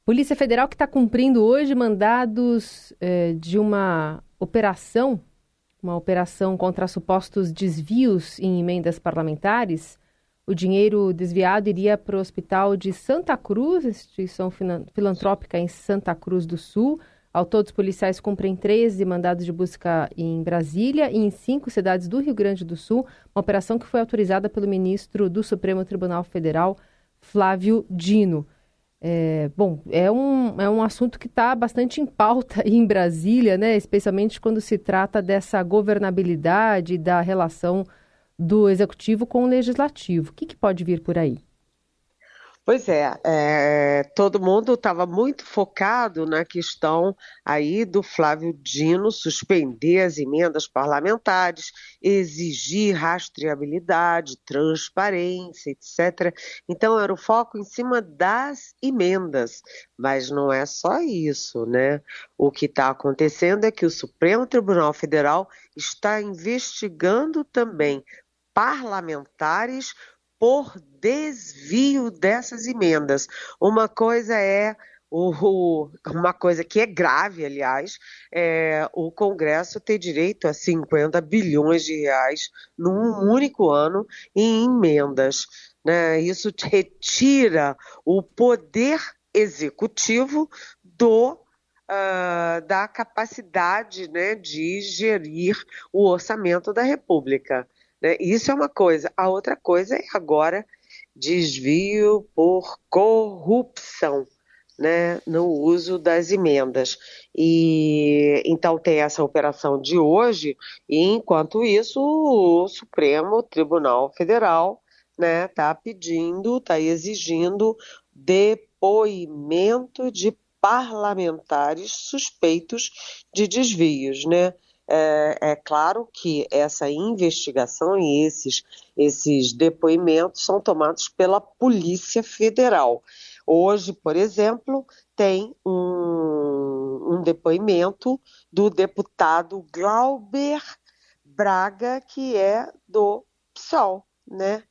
Polícia Federal que está cumprindo hoje mandados de uma operação contra supostos desvios em emendas parlamentares. O dinheiro desviado iria para o Hospital de Santa Cruz, instituição filantrópica em Santa Cruz do Sul. Ao todo, os policiais cumprem 13 mandados de busca em Brasília e em 5 cidades do Rio Grande do Sul, uma operação que foi autorizada pelo ministro do Supremo Tribunal Federal, Flávio Dino. É um assunto que está bastante em pauta aí em Brasília, né? Especialmente quando se trata dessa governabilidade da relação do Executivo com o Legislativo. O que pode vir por aí? Pois todo mundo estava muito focado na questão aí do Flávio Dino suspender as emendas parlamentares, exigir rastreabilidade, transparência, etc. Então era o foco em cima das emendas, mas não é só isso, né? O que está acontecendo é que o Supremo Tribunal Federal está investigando também parlamentares por desvio dessas emendas. Uma coisa uma coisa que é grave, aliás, é o Congresso ter direito a 50 bilhões de reais num único ano em emendas, né? Isso retira o poder executivo da capacidade, né, de gerir o orçamento da República, né? Isso é uma coisa. A outra coisa é agora desvio por corrupção, né, no uso das emendas. E então tem essa operação de hoje, e enquanto isso o Supremo Tribunal Federal, né, está exigindo depoimento de parlamentares suspeitos de desvios, né? É claro que essa investigação e esses depoimentos são tomados pela Polícia Federal. Hoje, por exemplo, tem um depoimento do deputado Glauber Braga, que é do PSOL, né?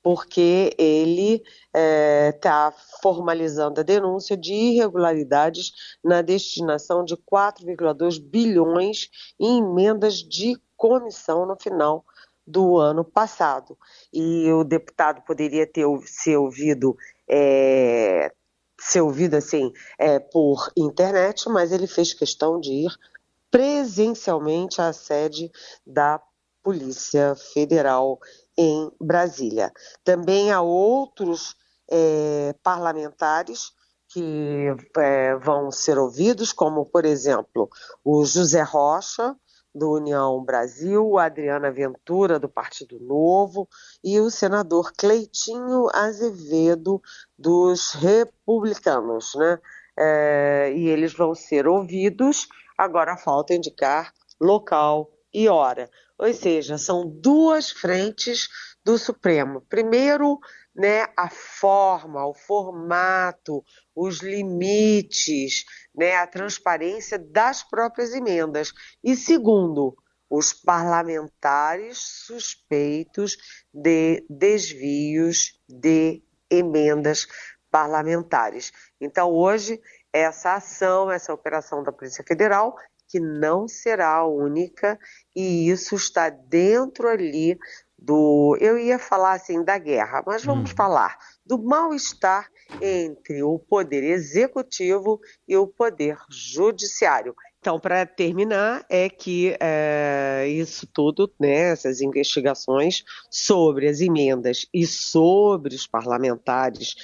Porque ele está formalizando a denúncia de irregularidades na destinação de 4,2 bilhões em emendas de comissão no final do ano passado. E o deputado poderia ser ouvido assim, por internet, mas ele fez questão de ir presencialmente à sede da Polícia Federal em Brasília. Também há outros parlamentares que vão ser ouvidos, como, por exemplo, o José Rocha, do União Brasil, a Adriana Ventura, do Partido Novo, e o senador Cleitinho Azevedo, dos Republicanos, né? E eles vão ser ouvidos, agora falta indicar local e hora. Ou seja, são duas frentes do Supremo. Primeiro, né, a forma, o formato, os limites, né, a transparência das próprias emendas. E segundo, os parlamentares suspeitos de desvios de emendas parlamentares. Então, hoje, essa operação da Polícia Federal, que não será a única, e isso está dentro ali eu ia falar assim da guerra, mas vamos falar do mal-estar entre o poder executivo e o poder judiciário. Então, para terminar, é que isso tudo, né, essas investigações sobre as emendas e sobre os parlamentares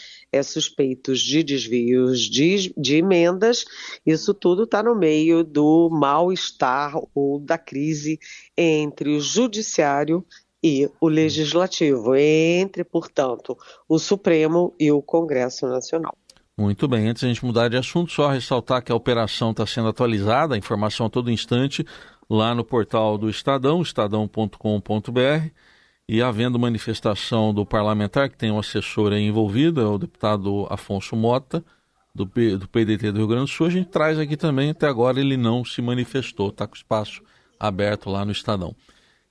suspeitos de desvios de emendas, isso tudo está no meio do mal-estar ou da crise entre o judiciário e o legislativo, entre, portanto, o Supremo e o Congresso Nacional. Muito bem, antes de a gente mudar de assunto, só ressaltar que a operação está sendo atualizada, a informação a todo instante, lá no portal do Estadão, estadão.com.br, e havendo manifestação do parlamentar, que tem um assessor aí envolvido, é o deputado Afonso Mota, do PDT do Rio Grande do Sul, a gente traz aqui também, até agora ele não se manifestou, está com o espaço aberto lá no Estadão.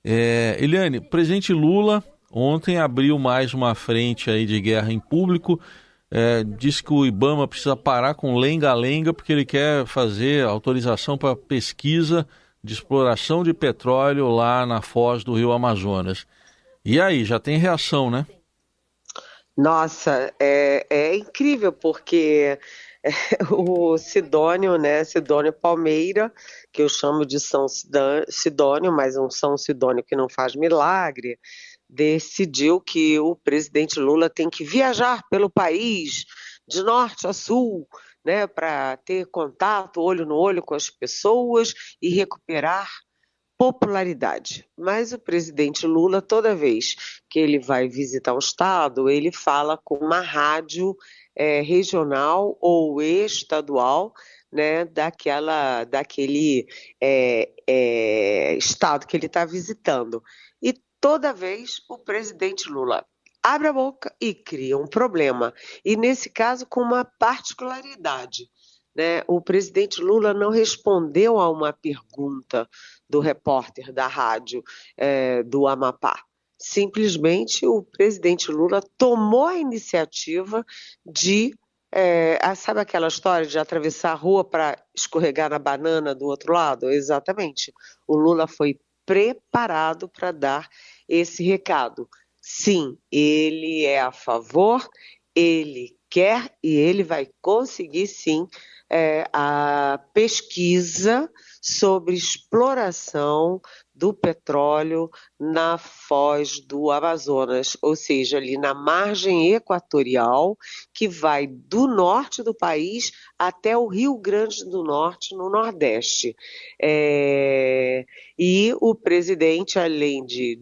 Eliane, o presidente Lula ontem abriu mais uma frente aí de guerra em público, diz que o IBAMA precisa parar com lenga-lenga porque ele quer fazer autorização para pesquisa de exploração de petróleo lá na foz do Rio Amazonas. E aí, já tem reação, né? Nossa, é incrível porque o Sidônio, né, Sidônio Palmeira, que eu chamo de São Sidônio, mas um São Sidônio que não faz milagre, decidiu que o presidente Lula tem que viajar pelo país, de norte a sul, né, para ter contato, olho no olho com as pessoas e recuperar popularidade. Mas o presidente Lula, toda vez que ele vai visitar um estado, ele fala com uma rádio regional ou estadual, né, daquele estado que ele está visitando. E toda vez o presidente Lula abre a boca e cria um problema. E nesse caso com uma particularidade, né? O presidente Lula não respondeu a uma pergunta do repórter da rádio do Amapá. Simplesmente o presidente Lula tomou a iniciativa de, sabe aquela história de atravessar a rua para escorregar na banana do outro lado? Exatamente. O Lula foi preparado para dar esse recado. Sim, ele é a favor, ele quer e ele vai conseguir sim a pesquisa sobre exploração do petróleo na foz do Amazonas, ou seja, ali na margem equatorial, que vai do norte do país até o Rio Grande do Norte, no Nordeste. E o presidente, além de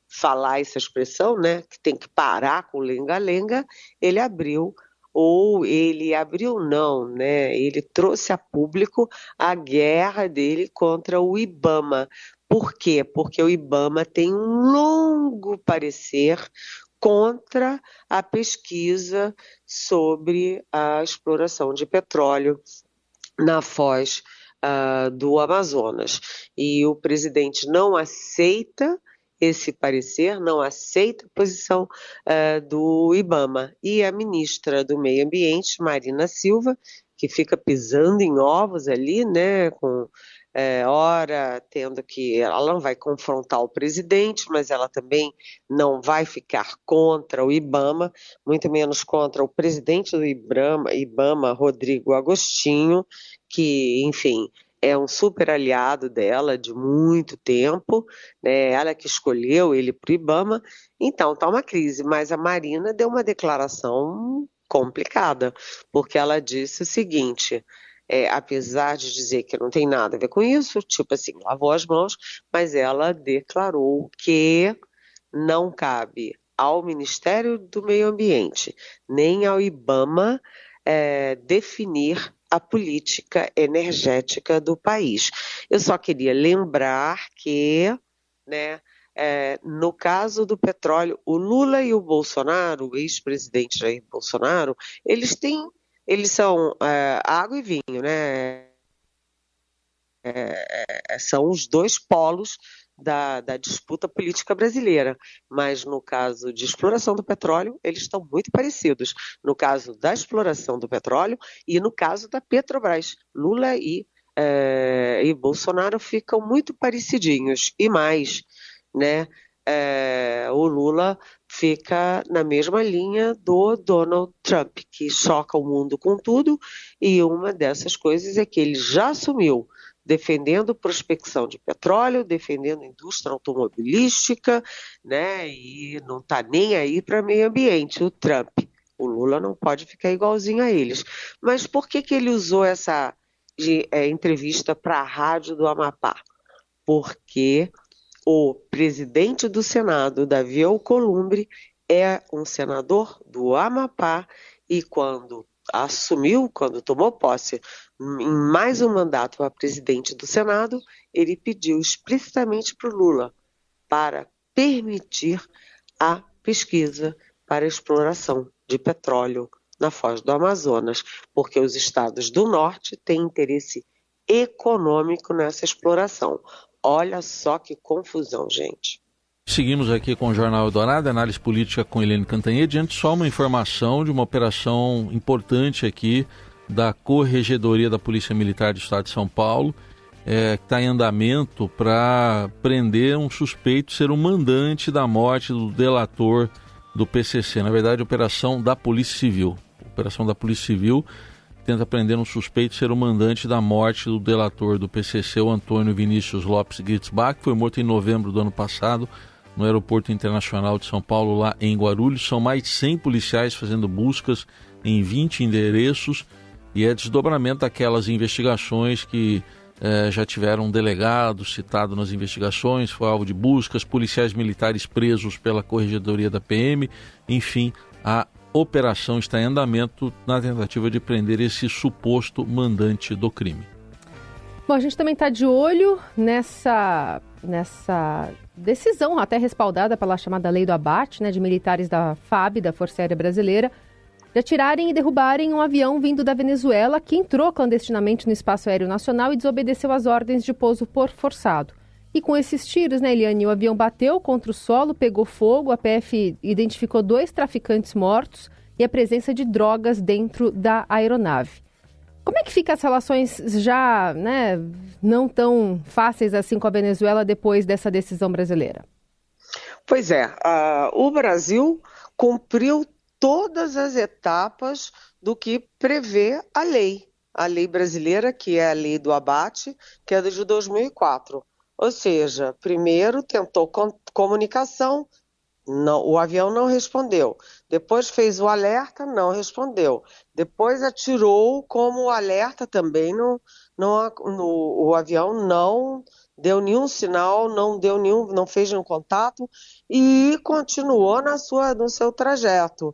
falar essa expressão, né, que tem que parar com o lenga-lenga, ele trouxe a público a guerra dele contra o IBAMA. Por quê? Porque o IBAMA tem um longo parecer contra a pesquisa sobre a exploração de petróleo na foz do Amazonas. E o presidente não aceita esse parecer, não aceita a posição do IBAMA. E a ministra do Meio Ambiente, Marina Silva, que fica pisando em ovos ali, né, com ora tendo que, ela não vai confrontar o presidente, mas ela também não vai ficar contra o IBAMA, muito menos contra o presidente do IBAMA, Rodrigo Agostinho, que, enfim, é um super aliado dela de muito tempo, né? Ela que escolheu ele para o IBAMA, então está uma crise, mas a Marina deu uma declaração complicada, porque ela disse o seguinte, apesar de dizer que não tem nada a ver com isso, tipo assim, lavou as mãos, mas ela declarou que não cabe ao Ministério do Meio Ambiente, nem ao IBAMA definir a política energética do país. Eu só queria lembrar que, né, no caso do petróleo, o Lula e o Bolsonaro, o ex-presidente Jair Bolsonaro, eles são água e vinho, né? São os dois polos da disputa política brasileira, mas no caso de exploração do petróleo, eles estão muito parecidos. No caso da exploração do petróleo e no caso da Petrobras, Lula e Bolsonaro ficam muito parecidinhos. E mais, né? O Lula fica na mesma linha do Donald Trump, que choca o mundo com tudo, e uma dessas coisas é que ele já assumiu defendendo prospecção de petróleo, defendendo indústria automobilística, né? E não está nem aí para meio ambiente, o Trump. O Lula não pode ficar igualzinho a eles. Mas por que ele usou essa entrevista para a Rádio do Amapá? Porque o presidente do Senado, Davi Alcolumbre, é um senador do Amapá e quando tomou posse em mais um mandato para presidente do Senado, ele pediu explicitamente para o Lula para permitir a pesquisa para a exploração de petróleo na foz do Amazonas, porque os estados do norte têm interesse econômico nessa exploração. Olha só que confusão, gente. Seguimos aqui com o Jornal Eldorado, análise política com Helene Cantanhede. Antes, só uma informação de uma operação importante aqui da Corregedoria da Polícia Militar do Estado de São Paulo, que está em andamento para prender um suspeito de ser o mandante da morte do delator do PCC. Na verdade, operação da Polícia Civil. Operação da Polícia Civil tenta prender um suspeito de ser o mandante da morte do delator do PCC, o Antônio Vinícius Lopes Gritzbach, que foi morto em novembro do ano passado no Aeroporto Internacional de São Paulo, lá em Guarulhos. São mais de 100 policiais fazendo buscas em 20 endereços e é desdobramento daquelas investigações que já tiveram um delegado citado nas investigações, foi alvo de buscas, policiais militares presos pela Corregedoria da PM. Enfim, a operação está em andamento na tentativa de prender esse suposto mandante do crime. Bom, a gente também está de olho nessa decisão, até respaldada pela chamada Lei do Abate, de militares da FAB, da Força Aérea Brasileira, de atirarem e derrubarem um avião vindo da Venezuela que entrou clandestinamente no espaço aéreo nacional e desobedeceu às ordens de pouso por forçado. E com esses tiros, Eliane, o avião bateu contra o solo, pegou fogo, a PF identificou 2 traficantes mortos e a presença de drogas dentro da aeronave. Como é que ficam as relações já não tão fáceis assim com a Venezuela depois dessa decisão brasileira? Pois é, o Brasil cumpriu todas as etapas do que prevê a lei brasileira, que é a Lei do Abate, que é de 2004. Ou seja, primeiro tentou comunicação, não, o avião não respondeu. Depois fez o alerta, não respondeu. Depois atirou como alerta também, o avião não deu nenhum sinal, não fez nenhum contato e continuou no seu trajeto.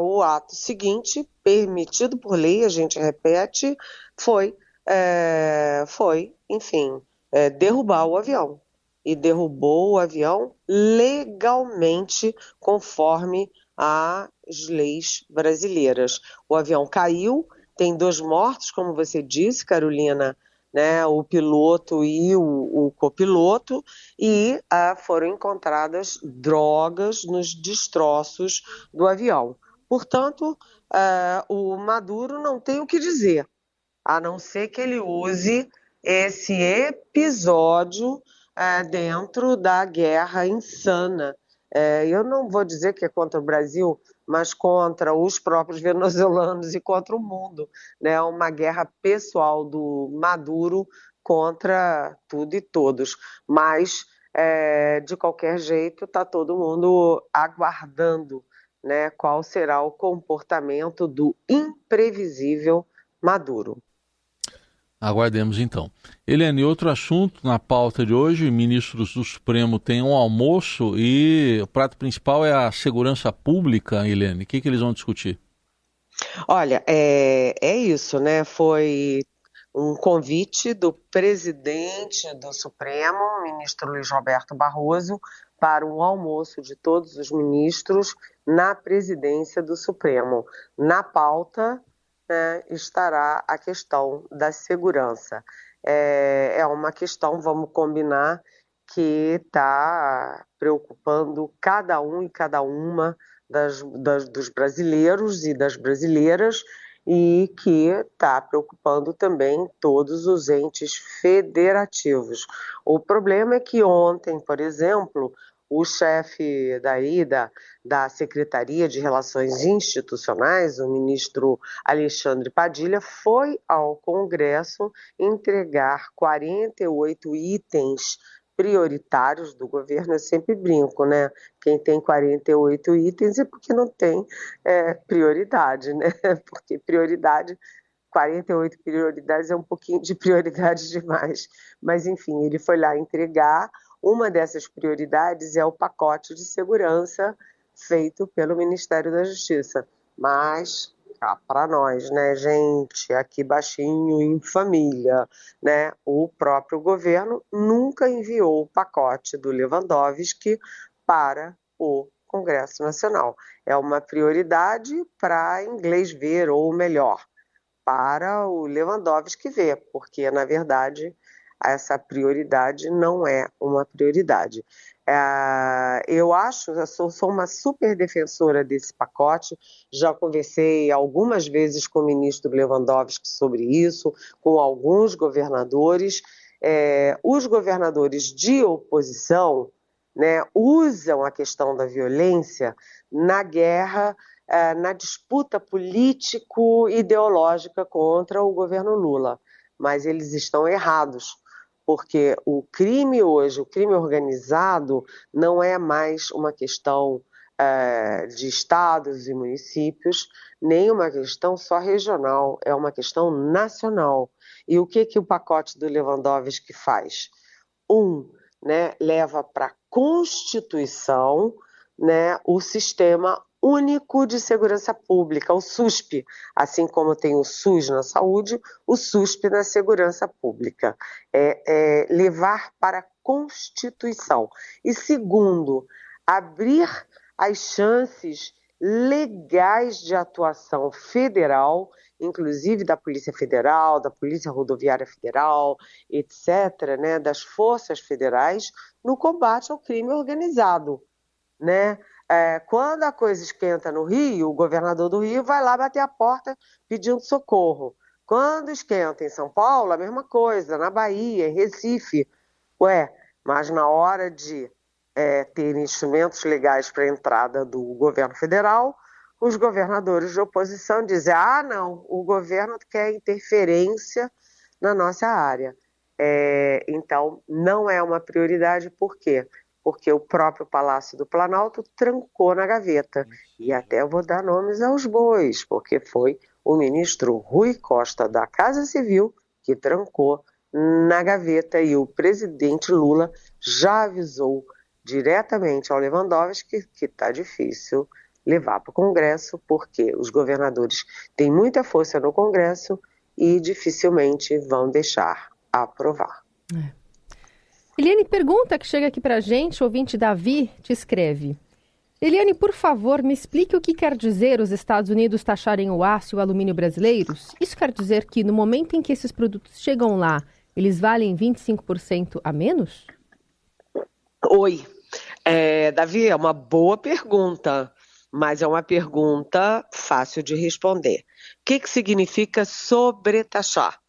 O ato seguinte, permitido por lei, a gente repete, foi derrubar o avião. E derrubou o avião legalmente, conforme as leis brasileiras. O avião caiu, tem 2 mortos, como você disse, Carolina, o piloto e o copiloto, e foram encontradas drogas nos destroços do avião. Portanto, o Maduro não tem o que dizer, a não ser que ele use esse episódio dentro da guerra insana. Eu não vou dizer que é contra o Brasil, mas contra os próprios venezuelanos e contra o mundo. Uma guerra pessoal do Maduro contra tudo e todos. Mas, de qualquer jeito, está todo mundo aguardando qual será o comportamento do imprevisível Maduro. Aguardemos então. Helene, outro assunto na pauta de hoje: ministros do Supremo têm um almoço e o prato principal é a segurança pública, Helene. O que eles vão discutir? Olha, é isso, Foi um convite do presidente do Supremo, ministro Luiz Roberto Barroso, para um almoço de todos os ministros na presidência do Supremo. Na pauta estará a questão da segurança. É uma questão, vamos combinar, que está preocupando cada um e cada uma dos brasileiros e das brasileiras e que está preocupando também todos os entes federativos. O problema é que ontem, por exemplo, o chefe da Secretaria de Relações Institucionais, o ministro Alexandre Padilha, foi ao Congresso entregar 48 itens prioritários do governo. Eu sempre brinco, Quem tem 48 itens é porque não tem prioridade, Porque 48 prioridades é um pouquinho de prioridade demais. Mas, enfim, ele foi lá entregar. Uma dessas prioridades é o pacote de segurança feito pelo Ministério da Justiça. Mas, para nós, gente, aqui baixinho em família, o próprio governo nunca enviou o pacote do Lewandowski para o Congresso Nacional. É uma prioridade para inglês ver, ou melhor, para o Lewandowski ver, porque, na verdade, essa prioridade não é uma prioridade. Eu sou uma super defensora desse pacote, já conversei algumas vezes com o ministro Lewandowski sobre isso, com alguns governadores. Os governadores de oposição, né, usam a questão da violência na guerra, na disputa político-ideológica contra o governo Lula, mas eles estão errados. Porque o crime hoje, o crime organizado, não é mais uma questão de estados e municípios, nem uma questão só regional, é uma questão nacional. E o que o pacote do Lewandowski faz? Né, leva para a Constituição, né, o Sistema Único de Segurança Pública, o SUSP, assim como tem o SUS na saúde, o SUSP na segurança pública. Levar para a Constituição. E segundo, abrir as chances legais de atuação federal, inclusive da Polícia Federal, da Polícia Rodoviária Federal, etc., né, das forças federais, no combate ao crime organizado, né? Quando a coisa esquenta no Rio, o governador do Rio vai lá bater a porta pedindo socorro. Quando esquenta em São Paulo, a mesma coisa, na Bahia, em Recife. Mas na hora de ter instrumentos legais para a entrada do governo federal, os governadores de oposição dizem: não, o governo quer interferência na nossa área. Então, não é uma prioridade, por quê? Porque o próprio Palácio do Planalto trancou na gaveta. E até eu vou dar nomes aos bois, porque foi o ministro Rui Costa da Casa Civil que trancou na gaveta, e o presidente Lula já avisou diretamente ao Lewandowski que está difícil levar para o Congresso, porque os governadores têm muita força no Congresso e dificilmente vão deixar aprovar. Eliane, pergunta que chega aqui para a gente, o ouvinte Davi te escreve: Eliane, por favor, me explique o que quer dizer os Estados Unidos taxarem o aço e o alumínio brasileiros? Isso quer dizer que no momento em que esses produtos chegam lá, eles valem 25% a menos? Oi, Davi, é uma boa pergunta, mas é uma pergunta fácil de responder. O que significa sobretaxar?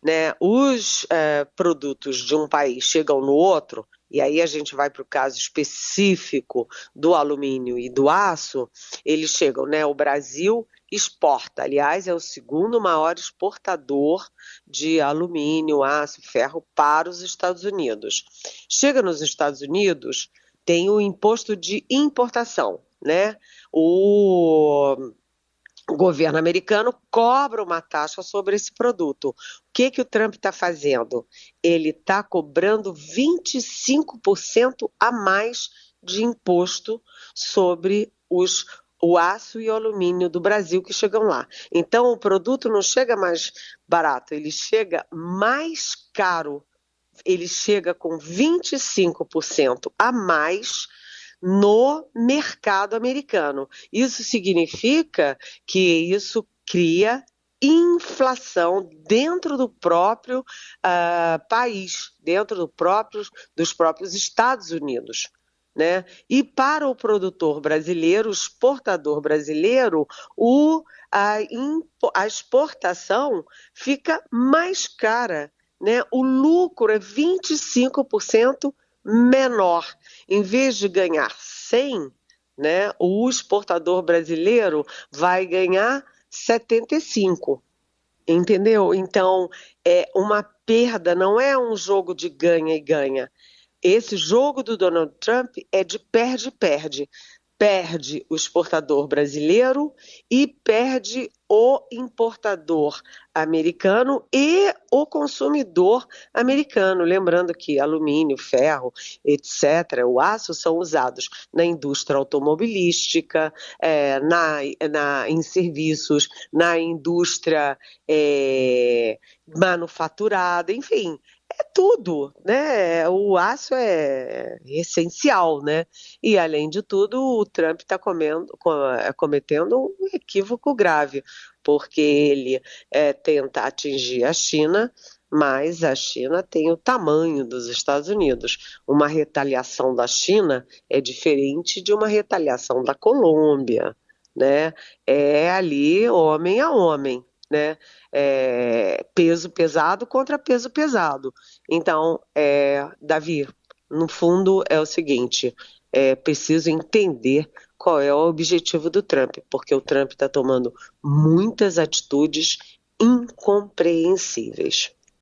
Né? Os produtos de um país chegam no outro, e aí a gente vai para o caso específico do alumínio e do aço, eles chegam, né? O Brasil exporta, aliás, é o segundo maior exportador de alumínio, aço, ferro para os Estados Unidos. Chega nos Estados Unidos, tem o imposto de importação, né? O governo americano cobra uma taxa sobre esse produto. O que o Trump está fazendo? Ele está cobrando 25% a mais de imposto sobre o aço e o alumínio do Brasil que chegam lá. Então, o produto não chega mais barato, ele chega mais caro. Ele chega com 25% a mais no mercado americano. Isso significa que isso cria inflação dentro do próprio país, dentro dos próprios Estados Unidos. Né? E para o produtor brasileiro, o exportador brasileiro, a exportação fica mais cara. Né? O lucro é 25% menor. Em vez de ganhar 100, né, o exportador brasileiro vai ganhar 75, entendeu? Então, é uma perda, não é um jogo de ganha e ganha. Esse jogo do Donald Trump é de perde-perde. Perde o exportador brasileiro e perde o importador americano e o consumidor americano. Lembrando que alumínio, ferro, etc., o aço são usados na indústria automobilística, em serviços, na indústria manufaturada, enfim. É tudo, né? O aço é essencial, né? E, além de tudo, o Trump está cometendo um equívoco grave, porque ele tenta atingir a China, mas a China tem o tamanho dos Estados Unidos. Uma retaliação da China é diferente de uma retaliação da Colômbia, né? É ali homem a homem, né? Peso pesado contra peso pesado. Então, Davi, no fundo é o seguinte, é preciso entender qual é o objetivo do Trump, porque o Trump está tomando muitas atitudes incompreensíveis.